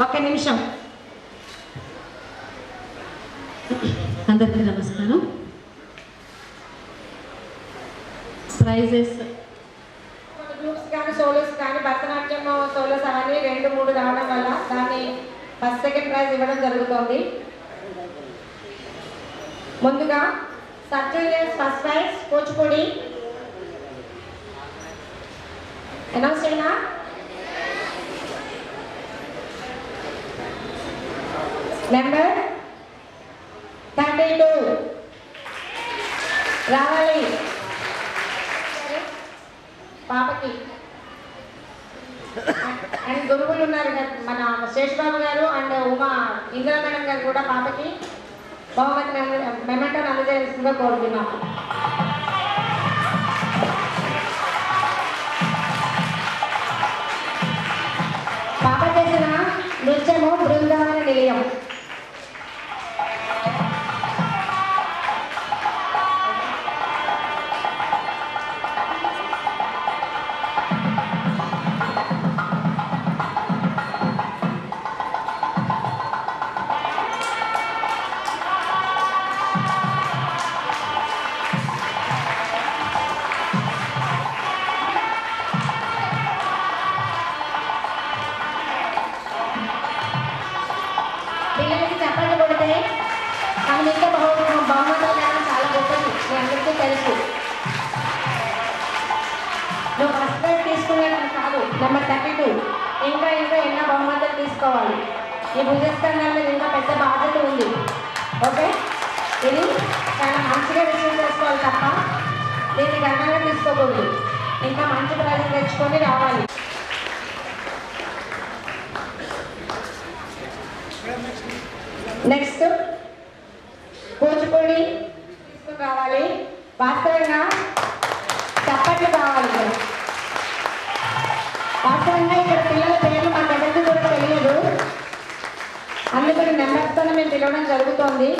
ఒక్క నిమిషం. అందరికీ నమస్కారం. ప్రైజెస్ గ్రూప్స్ కానీ సోలోస్ కానీ భరతనాట్యం సోలోస్ అవన్నీ 2-3 రావడం వల్ల దాన్ని ఫస్ట్ సెకండ్ ప్రైజ్ ఇవ్వడం జరుగుతుంది. ముందుగా sub juniors first prize Kuchipudi announce చేయనా? నెంబర్ 32 రావాలి పాపకి. అండ్ గురువులు ఉన్నారు మన శేషబాబు గారు అండ్ ఉమా ఇందిరా మేడం గారు కూడా పాపకి బహుమతి మెమెంటోని అందజేయాల్సిందిగా కోరుతున్నాం. పాప చేసిన నృత్యము బృందావన నిలయం. పిల్లలకి చెప్పండి కొడితే మనం ఇంకా బహుమతులు కానీ చాలా గొప్పది, మీ అందరికీ తెలుసు. నువ్వు ఫస్ట్ ప్రైజ్ తీసుకునేది కాదు, నెంబర్ 32 ఇంకా ఎన్నో బహుమతులు తీసుకోవాలి. ఈ భుజస్కంధాల మీద ఇంకా పెద్ద బాధ్యత ఉంది. ఓకే, ఇది చాలా మంచిగా రిసీవ్ చేసుకోవాలి తప్ప దీన్ని ఘనంగా తీసుకోకూడదు. ఇంకా మంచి ప్రైజ్ తెచ్చుకొని రావాలి. నెక్స్ట్ కూచిపూడి తీసుకుని రావాలి. వాస్తవంగా చప్పట్లు కావాలి. వాస్తవంగా ఇక్కడ పిల్లల పేర్లు మాకు ఎవరికి కూడా తెలియదు, అందుకని నెంబర్స్తో మేము పిలవడం జరుగుతోంది.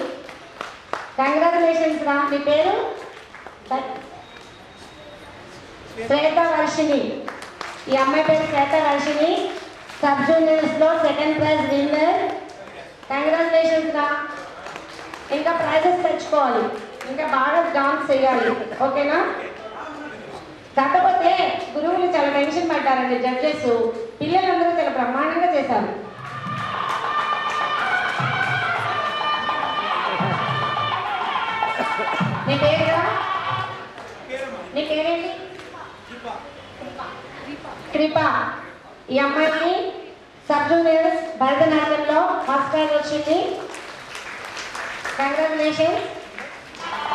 కంగ్రాచులేషన్స్ రా. మీ పేరు శ్వేత వర్షిణి. ఈ అమ్మాయి పేరు శ్వేత వర్షిణి, సబ్ జూనియర్స్లో సెకండ్ ప్రైజ్ విన్నర్. కంగ్రాచులేషన్స్ రా. ఇంకా ప్రైజెస్ తెచ్చుకోవాలి, ఇంకా బాగా డాన్స్ చేయాలి. ఓకేనా? కాకపోతే గురువులు చాలా టెన్షన్ పడ్డారండి. జడ్జెస్ పిల్లలందరూ చాలా బ్రహ్మాండంగా చేశారు. నీ పేరుగా నీ పేరేంటి? కృప. ఈ అమ్మాయికి సబ్ జూనియర్స్ భరతనాట్యంలో ఫస్ట్ ప్రైజ్ వచ్చింది. కంగ్రాచులేషన్స్.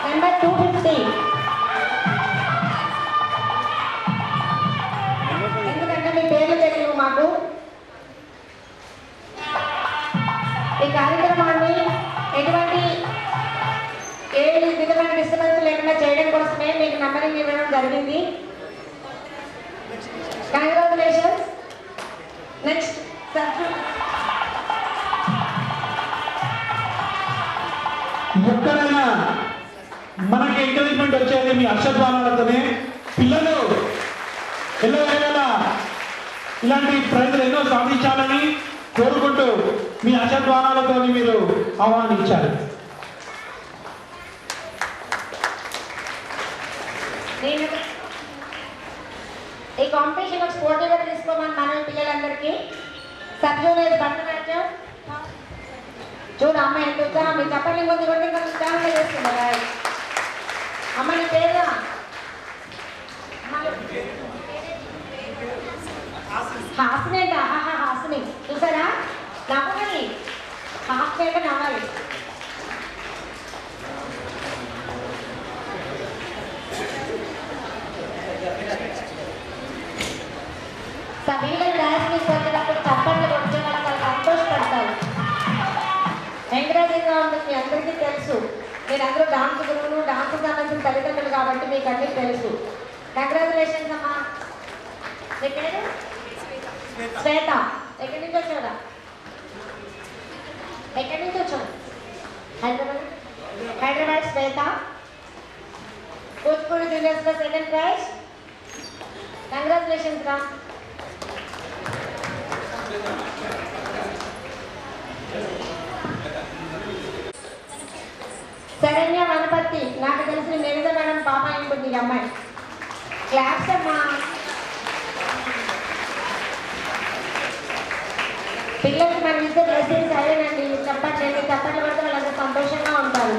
నెంబర్ 250. ఎందుకంటే మీ పేర్లు తెలియవు మాకు. ఈ కార్యక్రమాన్ని ఎటువంటి ఏ విధమైన డిస్టర్బెన్స్ లేకుండా చేయడం కోసమే మీకు నంబరింగ్ ఇవ్వడం జరిగింది. కంగ్రాచులేషన్స్. నెక్స్ట్ ఎక్కడైనా మనకి ఎంకరేజ్మెంట్ వచ్చేది మీ అక్షద్వానాలతోనే. పిల్లలు ఎల్లవేళలా ఇలాంటి ప్రైజులు ఎన్నో సాధించాలని కోరుకుంటూ మీ అక్షద్వానాలతో మీరు ఆహ్వానించారు. ఈ కాంపిటీషన్ స్పోర్టివ్గా తీసుకోమని మనం పిల్లలందరికీ సబ్ జూనియర్ భరతనాట్యం చూడు. అమ్మ ఎంత ఉత్సాహం, మీ చెప్పండి కొద్ది కొద్ది ఇంకా ఉత్సాహంగా చేస్తున్నారు. అమ్మ నీ పేరు హాసిని అంట. హాసిని చూసారా? నవ్వాలి, హాస్ని అంటే నవ్వాలి. సభ్యులు డాన్స్ తీసుకొచ్చినప్పుడు చప్పట్లు కొట్టే వాళ్ళు చాలా సంతోషపడతారు. ఎంకరేజింగ్గా ఉంటుంది. మీ అందరికీ తెలుసు, మీరందరూ డాన్స్ గురువులు, డాన్స్ సంబంధించిన తల్లిదండ్రులు కాబట్టి మీకు అన్నీ తెలుసు. కంగ్రాచులేషన్స్ అమ్మా. మీ పేరు శ్వేత. ఎక్కడి నుంచి వచ్చారా? ఎక్కడి నుంచి వచ్చావు? హైదరాబాద్ శ్వేత. కూచిపూడి జూనియర్స్లో సెకండ్ ప్రైజ్. కంగ్రాచులేషన్స్ రా. ఈ అమ్మాయి. క్లాప్స్ అమ్మా. పిల్లలకి మనం ఇచ్చే బ్లెస్సింగ్స్ అయ్యానండి. చెప్పట్లేదు, చెప్పట్లు పడితే వాళ్ళంతా సంతోషంగా ఉంటారు.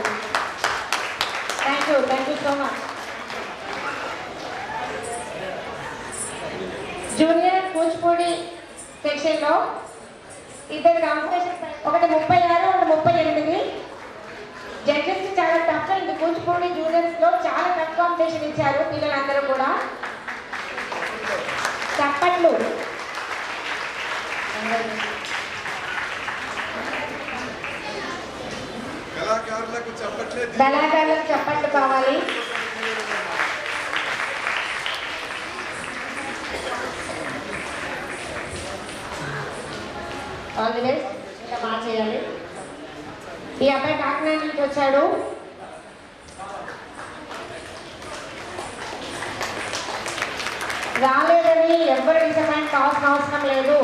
Thank you so much. Junior Kuchipudi సెక్షన్లో ఇద్దరు కాంపిటీషన్, ఒకటి 36, ఒకటి 38. జడ్జెస్ చాలా టఫ్ అయింది. కూచిపూడి జూనియర్స్లో చాలా టఫ్ కాంపిటీషన్ ఇచ్చారు పిల్లలందరూ కూడా. చప్పట్లు. కళాకారులకు చప్పట్లు కావాలి. All the best. ఇంకా బాగా చేయాలి. ఈ అబ్బాయి కాకినాడ నుంచి వచ్చాడు. రాలేదని ఎవ్వరు డిసప్పాయింట్ కావాల్సిన అవసరం లేదు.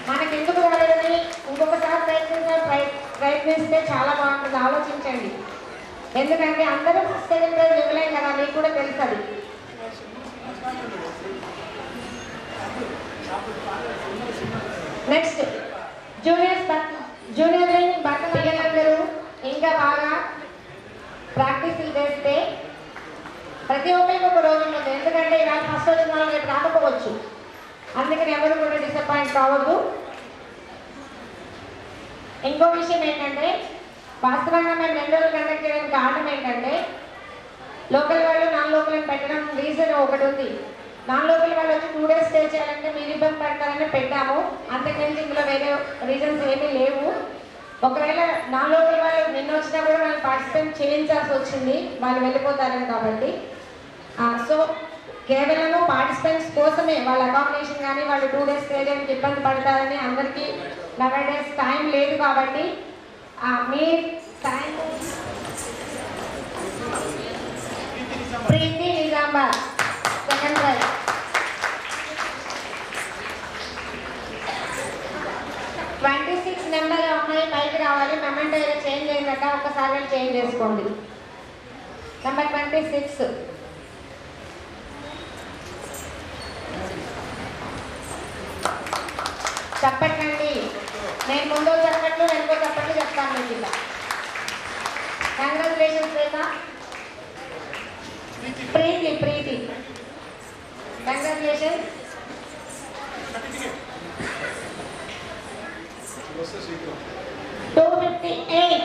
మనకి ఎందుకు రాలేదని ఇంకొకసారి ప్రయత్నిస్తే చాలా బాగుంటుంది. ఆలోచించండి. ఎందుకంటే అందరూ ఫస్ట్ సెకండ్ ప్రైజ్ ఇవ్వలేం కదా, మీకు కూడా తెలుస్తుంది. నెక్స్ట్ జూనియర్ పిల్లలందరూ ఇంకా బాగా ప్రాక్టీసులు చేస్తే ప్రతి ఒక్కరికి ఒక రోజు ఉంటుంది. ఎందుకంటే ఇవాళ ఫస్ట్ వచ్చిన వాళ్ళు రేపు రాకపోవచ్చు. అందుకని ఎవరు కూడా డిసప్పాయింట్ కావద్దు. ఇంకో విషయం ఏంటంటే, వాస్తవంగా మేము 2 రోజులు కండక్ట్ చేయడానికి కారణం ఏంటంటే, లోకల్ వాళ్ళు నాన్ లోకల్ అని పెట్టడం రీజన్ ఒకటి ఉంది. నాన్ లోకల్ వాళ్ళు వచ్చి 2 days స్టే చేయాలంటే మీరు ఇబ్బంది పడతారని పెట్టాము. అంతకుమించి ఇందులో వేరే రీజన్స్ ఏమీ లేవు. ఒకవేళ నాన్ లోకల్ వాళ్ళు నిన్న వచ్చినా కూడా వాళ్ళు పార్టిసిపేట్ చేయించాల్సి వచ్చింది, వాళ్ళు వెళ్ళిపోతారని. కాబట్టి సో కేవలం పార్టిసిపెంట్స్ కోసమే వాళ్ళ అకామిడేషన్ కానీ వాళ్ళు 2 days స్టే చేయడానికి ఇబ్బంది పడతారని అందరికీ నవడేస్ టైం లేదు. కాబట్టి మీ టైం ప్రీతి నిజామాబాద్ సెకండ్ ప్రైజ్. నెంబర్ అమ్మాయి పైకి రావాలి. మెమెంటో ఏదో చేంజ్ అయిందట, ఒక్కసారి చేంజ్ చేసుకోండి. నెంబర్ 26. చెప్పండి. నేను ముందో చెప్పట్లు వెనుకో చెప్పట్లు చెప్తాను మీకు. ఇలా కంగ్రాచులేషన్స్ రేఖ. ప్రీతి కంగ్రాచులేషన్స్. 258.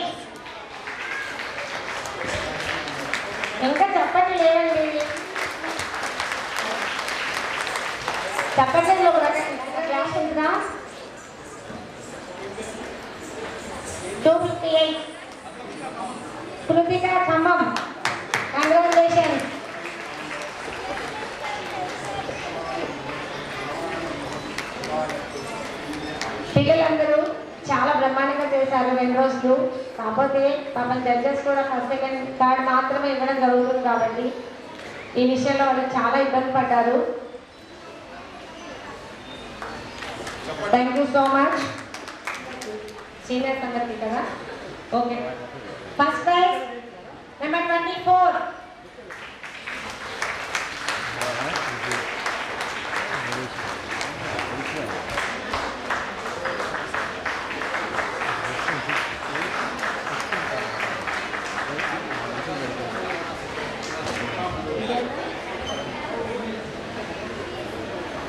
ఇంకా చెప్పట్లు లేవండి. చెప్పట్లేదు ఒక క్లాస్ ఉంటుందా? 258. కృతిక ఖమ్మం. కంగ్రాచులేషన్స్. పిల్లలందరూ చాలా బ్రహ్మాండంగా చేశారు 2 రోజులు. కాకపోతే పాపం జడ్జెస్ కూడా ఫస్ట్ సెకండ్ థర్డ్ మాత్రమే ఇవ్వడం జరుగుతుంది. కాబట్టి ఈ విషయంలో వాళ్ళు చాలా ఇబ్బంది పడ్డారు. Thank you so much. Seniors అందరికీ కదా. Okay, first prize number 24.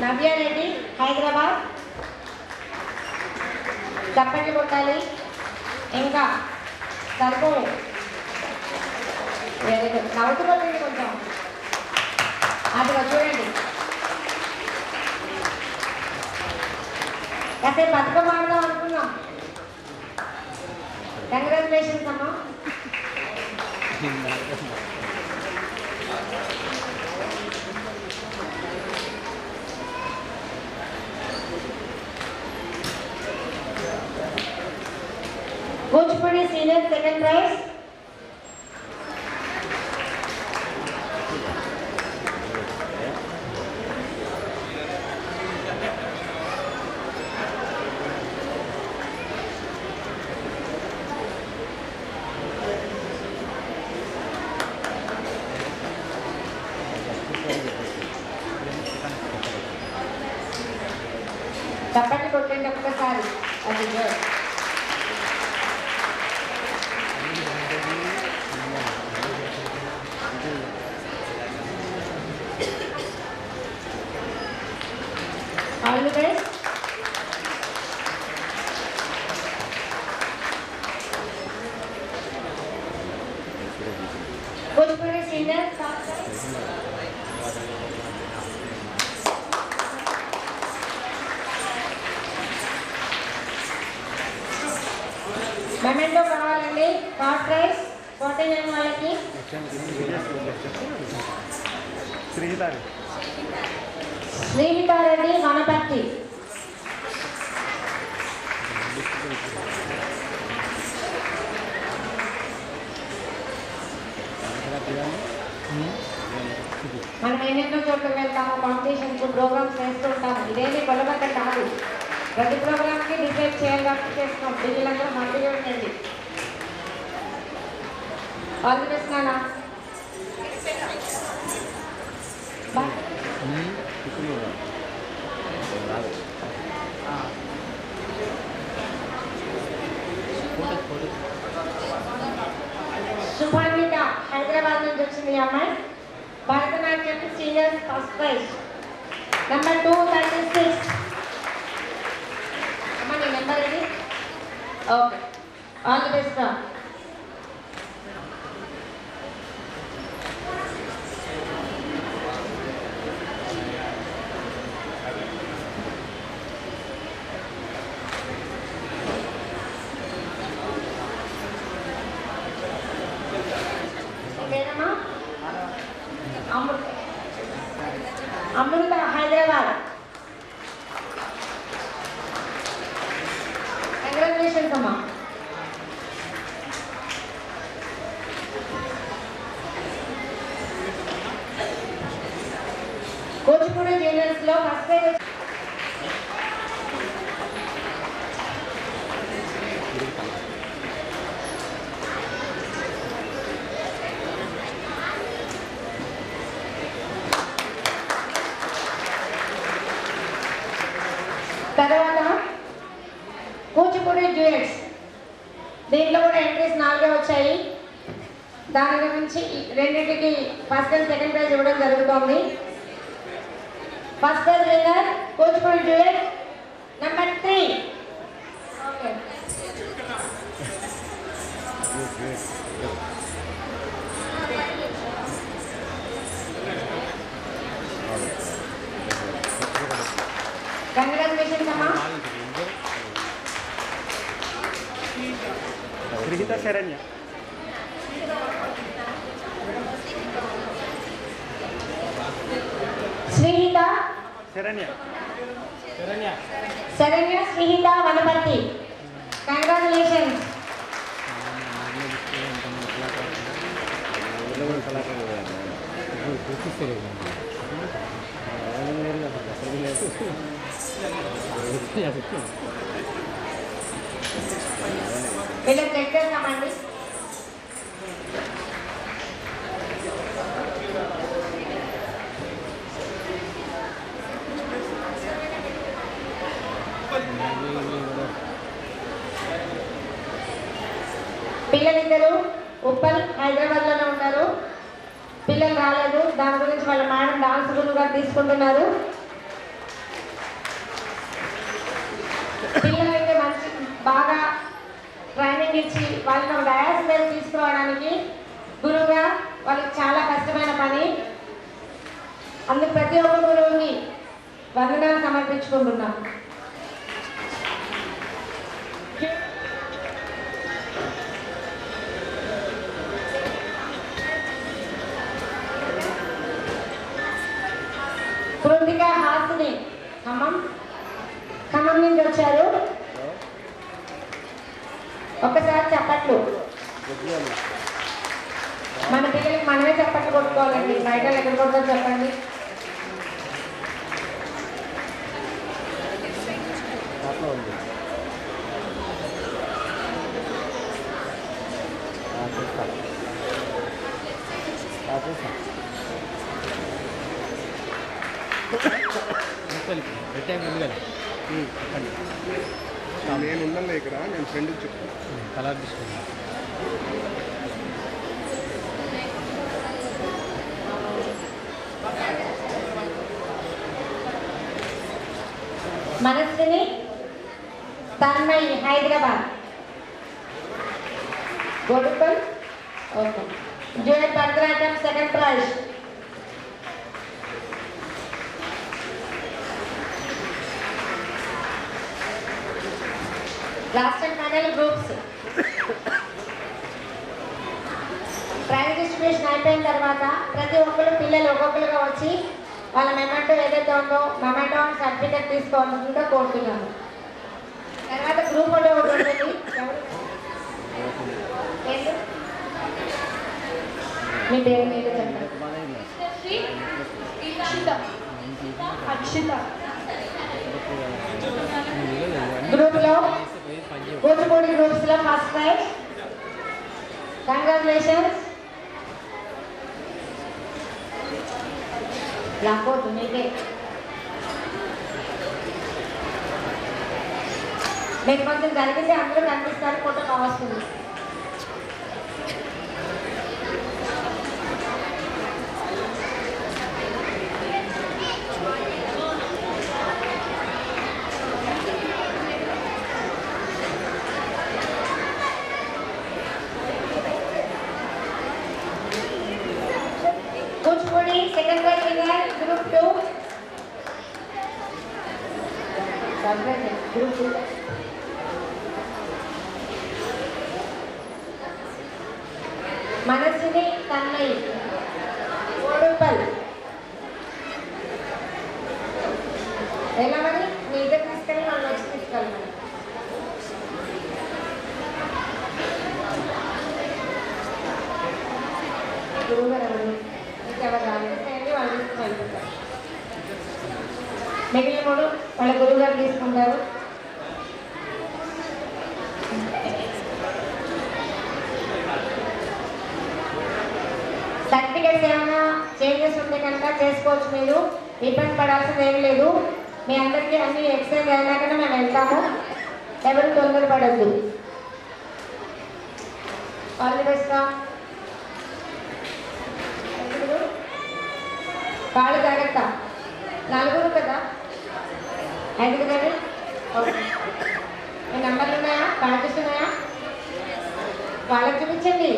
నవ్య రెడ్డి, హైదరాబాద్. చప్పట్లు కొట్టాలి. ఇంకా సరిపోయి వెరీ గుడ్. నవ్వుతుపోతుంది కొంచెం. అది చూడండి. కాసేపు బతుకమ్మ ఆడదాం అనుకున్నాం. కంగ్రాచులేషన్స్ అమ్మా. Kuchipudi senior second prize. చప్పట్లు కొట్టండి ఒక్కసారి. అది good. All the best. Bhojpuri senior class. Memento కావాలండి. కార్డ్ ప్రైస్ 49 వాళ్ళకి. శ్రీహితారెడ్డి వనపర్తి. మనం ఎన్నెన్నో చోట్ల వెళ్తాము, కాంపిటీషన్స్ ప్రోగ్రామ్స్ చేస్తూ ఉంటాము. ఇదేమి కొలబద్ద కాదు. ప్రతి ప్రోగ్రామ్కి డిసైడ్ చేయాలి కాబట్టి చేస్తాం. పిల్లలందరూ మంచిగా ఉండండి. ఆల్ ది బెస్ట్ నాన్న. బాయ్. శుభాన్విత హైదరాబాద్ నుంచి వచ్చింది ఈ అమ్మాయి. Bharatanatyam seniors first prize number 236. అమ్మా నీ నెంబర్ ఇది. ఓకే, ఆల్ ది బెస్ట్ రా. అమృత హైదరాబాద్. కంగ్రాచులేషన్స్ అమ్మా. కూచిపూడి జూనియర్స్ లో ఫస్ట్ ప్రైజ్. తర్వాత కూచిపూడి డ్యూయట్స్, దీంట్లో కూడా ఎంట్రీస్ 4 వచ్చాయి. దాని గురించి రెండింటికి ఫస్ట్ అండ్ సెకండ్ ప్రైజ్ ఇవ్వడం జరుగుతోంది. First prize winner Kuchipudi duet number 3. Okay, congratulations అమ్మా. శ్రీహిత శరణ్య. శ్రీహిత శరణ్య. శరణ్య శ్రీహిత వనపర్తి. కంగ్రాచులేషన్స్. వీళ్ళకి చెక్ చేస్తామండి. పిల్లలిద్దరూ ఉప్పల్ హైదరాబాద్లోనే ఉంటారు. పిల్లలు రాలేదు, దాని గురించి వాళ్ళ మేడం డాన్స్ గురువుగా తీసుకుంటున్నారు. పిల్లలైతే మంచి బాగా ట్రైనింగ్ ఇచ్చి వాళ్ళని ఒక డయాస్ మీద తీసుకురావడానికి గురువుగా వాళ్ళకి చాలా కష్టమైన పని. అందుకు ప్రతి ఒక్క గురువుని వందనాలు సమర్పించుకుంటున్నాం. కృతిక హాసిని ఖమ్మం నుంచి వచ్చారు. ఒక్కసారి చప్పట్లు. మన పిల్లలకి మనమే చప్పట్లు కొట్టుకోవాలండి, బయట ఎక్కడ కొడతారు చెప్పండి. నేను ఉన్నాను ఇక్కడ, నేను ఫ్రెండ్కి చెప్తాను. కలర్ తీసుకుంటాను. మనస్విని తన్మయ్ హైదరాబాద్. గోడుపల్ okay. Duet Bharatanatyam second prize. Last and final groups. Prize distribution అయిపోయిన తర్వాత ప్రతి ఒక్కరు పిల్లలు ఒక్కొక్కరుగా వచ్చి వాళ్ళ మెమెంటో ఏదైతే ఉందో మెమెంటో సర్టిఫికెట్ తీసుకోవాల్సిందిగా కోరుతున్నాను. తర్వాత గ్రూప్ ఫోటో ఒకటి ఉంటుంది. మీ పేరు మీరు చెప్పండి. గ్రూప్లో కూచిపూడి గ్రూప్స్లో ఫస్ట్ ప్రైజ్. కంగ్రాచులేషన్స్. లాకోట్ మీకే. మీకు కొంచెం జరిగితే అందరూ కనిపిస్తారు, ఫోటో కావస్తుంది. Kuchipudi second prize winner group 2. Group 2 Manaswini Tanmay ఓడుపల్. ఎలా మరి మీ ఇద్దరు తీసుకెళ్ళి వాళ్ళు వచ్చి తీసుకెళ్ళమని. గురువుగారు ఎవరు రాలేదు వాళ్ళు తీసుకెళ్తారు. మిగిలిన 3 వాళ్ళ గురువుగారు తీసుకుంటారు. సర్టిఫికేట్స్ ఏమైనా చేంజెస్ ఉంటే కనుక చేసుకోవచ్చు. మీరు ఇబ్బంది పడాల్సింది ఏమి లేదు. మీ అందరికీ అన్ని ఎక్స్చేంజ్ అయినాకనే మేము వెళ్తాము. ఎవరు తొందరపడద్దు. All the best. కాళ్ళు జాగ్రత్త. 4 కదా, 5 కదండి. ఓకే. మీ నెంబర్లు ఉన్నాయా? కార్డ్స్ ఉన్నాయా? వాళ్ళకి చూపించండి.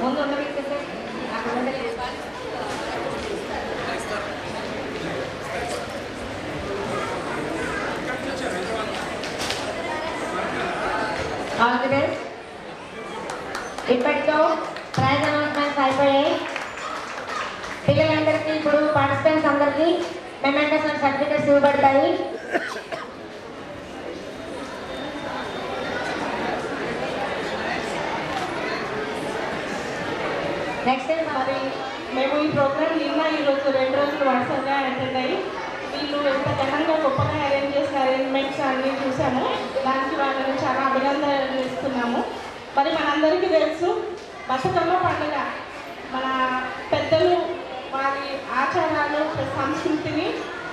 ముందు ఉన్న వ్యక్తి అక్కడ ఉండలేదు. All the best. ఇప్పటితో ప్రైజ్ అనౌన్స్మెంట్స్ అయిపోయాయి. పిల్లలందరికీ ఇప్పుడు పార్టిసిపెంట్స్ అందరికీ మెమెంటోస్ అండ్ సర్టిఫికెట్స్ ఇవ్వబడతాయి. నెక్స్ట్ టైం మరి మేము ఈ ప్రోగ్రామ్ నిన్న ఈరోజు 2 రోజులు వరుసగా అటెండ్ అయ్యి వీళ్ళు ఎంత ఘనంగా గొప్పగా అరేంజ్ చేసిన అరేంజ్మెంట్స్ అన్నీ చూసాము. దానికి వాళ్ళని చాలా అభినందనలు ఇస్తున్నాము. మరి మనందరికీ తెలుసు బతుకమ్మ పండుగ మన పెద్దలు వారి ఆచారాలు సంస్కృతిని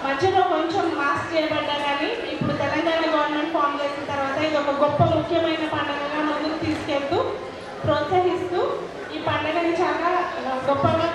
మధ్యలో కొంచెం మాస్ చేయబడ్డా కానీ ఇప్పుడు తెలంగాణ గవర్నమెంట్ ఫామ్ చేసిన తర్వాత ఇది ఒక గొప్ప ముఖ్యమైన పండుగగా ముందుకు తీసుకెళ్తూ ప్రోత్సహిస్తూ ఈ పండుగని చాలా గొప్పగా